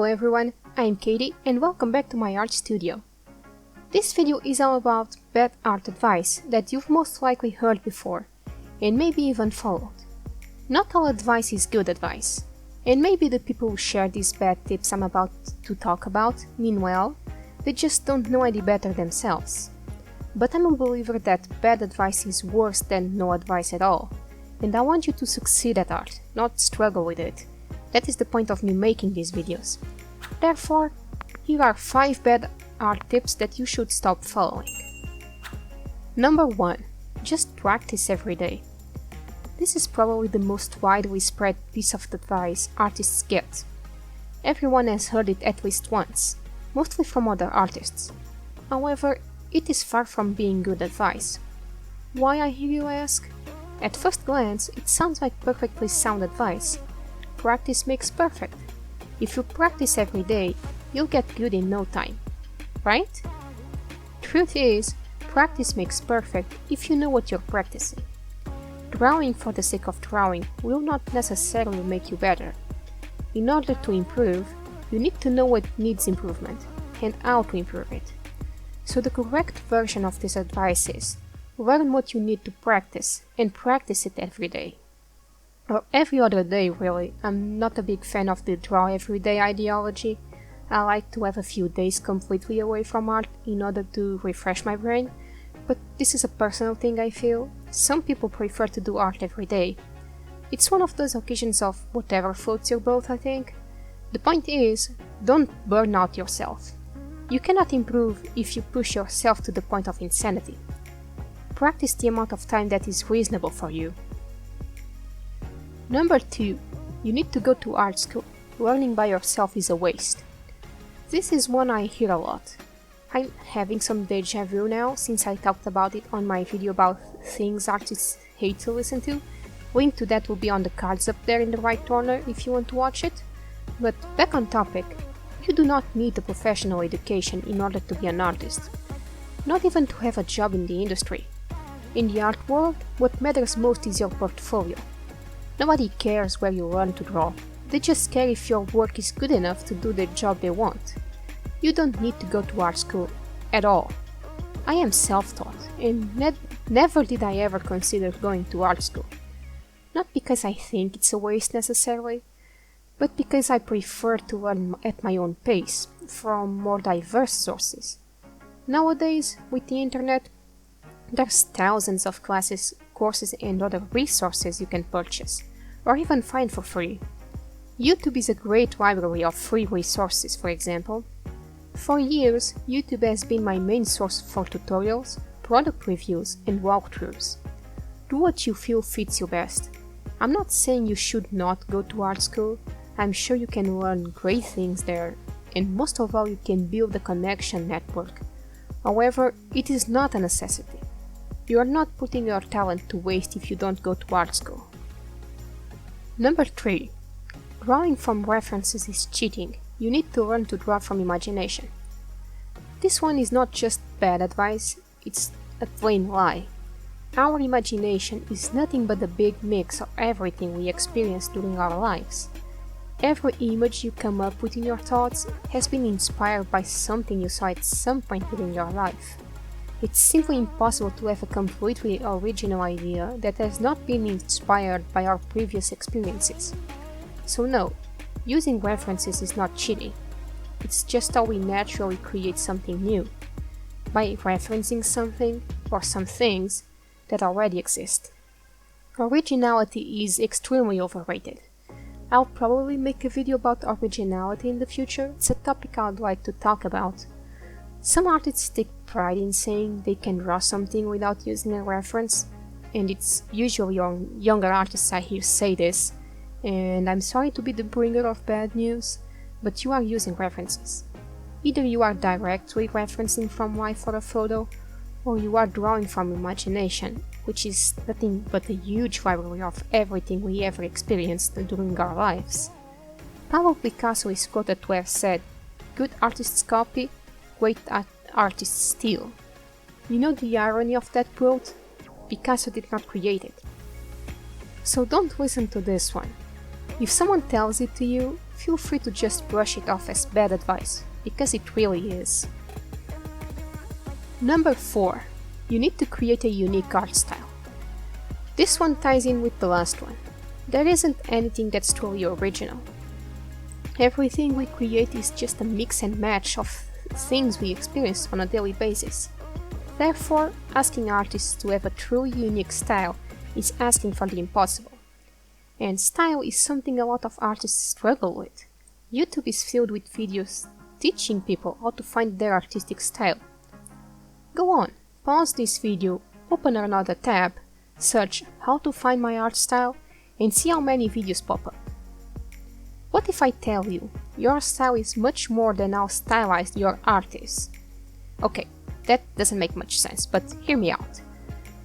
Hello everyone, I'm Katie and welcome back to my art studio. This video is all about bad art advice that you've most likely heard before and maybe even followed. Not all advice is good advice, and maybe the people who share these bad tips I'm about to talk about mean well, they just don't know any better themselves. But I'm a believer that bad advice is worse than no advice at all, and I want you to succeed at art, not struggle with it. That is the point of me making these videos. Therefore, here are 5 bad art tips that you should stop following. Number 1. Just practice every day. This is probably the most widely spread piece of advice artists get. Everyone has heard it at least once, mostly from other artists. However, it is far from being good advice. Why, I hear you ask? At first glance, it sounds like perfectly sound advice. Practice makes perfect. If you practice every day, you'll get good in no time, right? Truth is, practice makes perfect if you know what you're practicing. Drawing for the sake of drawing will not necessarily make you better. In order to improve, you need to know what needs improvement and how to improve it. So the correct version of this advice is, learn what you need to practice and practice it every day. Or every other day, really. I'm not a big fan of the draw every day ideology. I like to have a few days completely away from art in order to refresh my brain, but this is a personal thing I feel. Some people prefer to do art every day. It's one of those occasions of whatever floats your boat, I think. The point is, don't burn out yourself. You cannot improve if you push yourself to the point of insanity. Practice the amount of time that is reasonable for you. Number 2. You need to go to art school. Learning by yourself is a waste. This is one I hear a lot. I'm having some deja vu now since I talked about it on my video about things artists hate to listen to. Link to that will be on the cards up there in the right corner if you want to watch it. But back on topic, you do not need a professional education in order to be an artist. Not even to have a job in the industry. In the art world, what matters most is your portfolio. Nobody cares where you learn to draw. They just care if your work is good enough to do the job they want. You don't need to go to art school at all. I am self-taught and never did I ever consider going to art school. Not because I think it's a waste necessarily, but because I prefer to learn at my own pace, from more diverse sources. Nowadays, with the internet, there's thousands of classes, courses and other resources you can purchase, or even find for free. YouTube is a great library of free resources, for example. For years, YouTube has been my main source for tutorials, product reviews and walkthroughs. Do what you feel fits you best. I'm not saying you should not go to art school. I'm sure you can learn great things there, and most of all you can build a connection network. However, it is not a necessity. You are not putting your talent to waste if you don't go to art school. Number 3. Drawing from references is cheating. You need to learn to draw from imagination. This one is not just bad advice, it's a plain lie. Our imagination is nothing but a big mix of everything we experience during our lives. Every image you come up with in your thoughts has been inspired by something you saw at some point during your life. It's simply impossible to have a completely original idea that has not been inspired by our previous experiences. So no, using references is not cheating. It's just how we naturally create something new, by referencing something or some things that already exist. Originality is extremely overrated. I'll probably make a video about originality in the future. It's a topic I'd like to talk about. Some artists take pride in saying they can draw something without using a reference, and it's usually younger artists I hear say this, and I'm sorry to be the bringer of bad news, but you are using references. Either you are directly referencing from life for a photo, or you are drawing from imagination, which is nothing but a huge library of everything we ever experienced during our lives. Pablo Picasso is quoted to have said, "Good artists copy, great artists steal." You know the irony of that quote? Picasso did not create it. So don't listen to this one. If someone tells it to you, feel free to just brush it off as bad advice, because it really is. Number 4. You need to create a unique art style. This one ties in with the last one. There isn't anything that's truly original. Everything we create is just a mix and match of things we experience on a daily basis. Therefore, asking artists to have a truly unique style is asking for the impossible. And style is something a lot of artists struggle with. YouTube is filled with videos teaching people how to find their artistic style. Go on, pause this video, open another tab, search how to find my art style, and see how many videos pop up. What if I tell you your style is much more than how stylized your art is? Okay, that doesn't make much sense, but hear me out.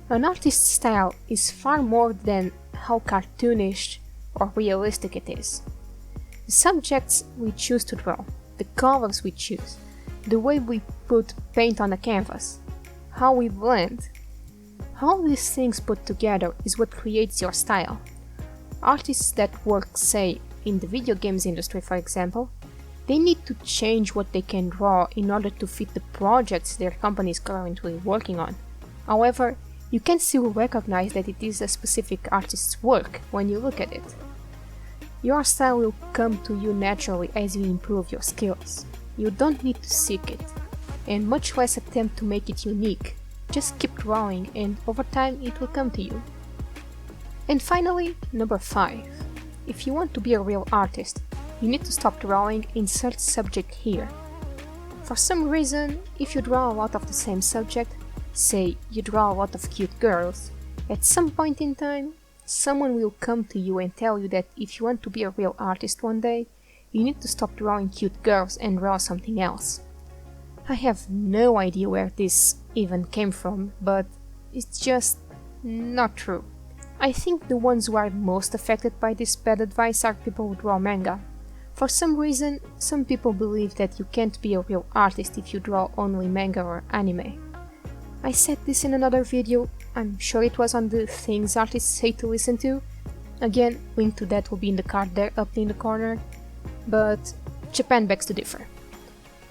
An artist's style is far more than how cartoonish or realistic it is. The subjects we choose to draw, the colors we choose, the way we put paint on a canvas, how we blend. All these things put together is what creates your style. Artists that work, say, in the video games industry for example, they need to change what they can draw in order to fit the projects their company is currently working on. However, you can still recognize that it is a specific artist's work when you look at it. Your style will come to you naturally as you improve your skills. You don't need to seek it, and much less attempt to make it unique. Just keep drawing and over time it will come to you. And finally, number 5. If you want to be a real artist, you need to stop drawing insert subject here. For some reason, if you draw a lot of the same subject, say you draw a lot of cute girls, at some point in time, someone will come to you and tell you that if you want to be a real artist one day, you need to stop drawing cute girls and draw something else. I have no idea where this even came from, but it's just not true. I think the ones who are most affected by this bad advice are people who draw manga. For some reason, some people believe that you can't be a real artist if you draw only manga or anime. I said this in another video, I'm sure it was on the things artists hate to listen to. Again, link to that will be in the card there up in the corner. But Japan begs to differ.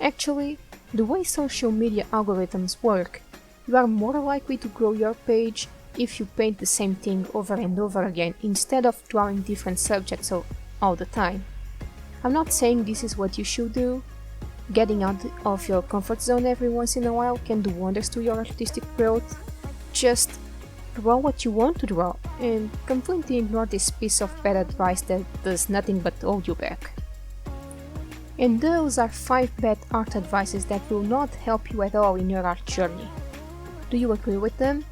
Actually, the way social media algorithms work, you are more likely to grow your page if you paint the same thing over and over again instead of drawing different subjects all the time. I'm not saying this is what you should do. Getting out of your comfort zone every once in a while can do wonders to your artistic growth. Just draw what you want to draw and completely ignore this piece of bad advice that does nothing but hold you back. And those are 5 bad art advices that will not help you at all in your art journey. Do you agree with them?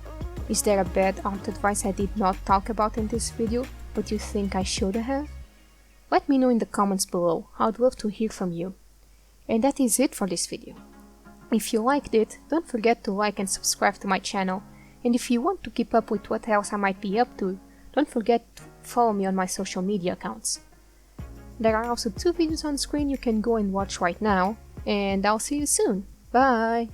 Is there a bad art advice I did not talk about in this video, but you think I should have? Let me know in the comments below, I'd love to hear from you. And that is it for this video. If you liked it, don't forget to like and subscribe to my channel, and if you want to keep up with what else I might be up to, don't forget to follow me on my social media accounts. There are also 2 videos on screen you can go and watch right now, and I'll see you soon. Bye!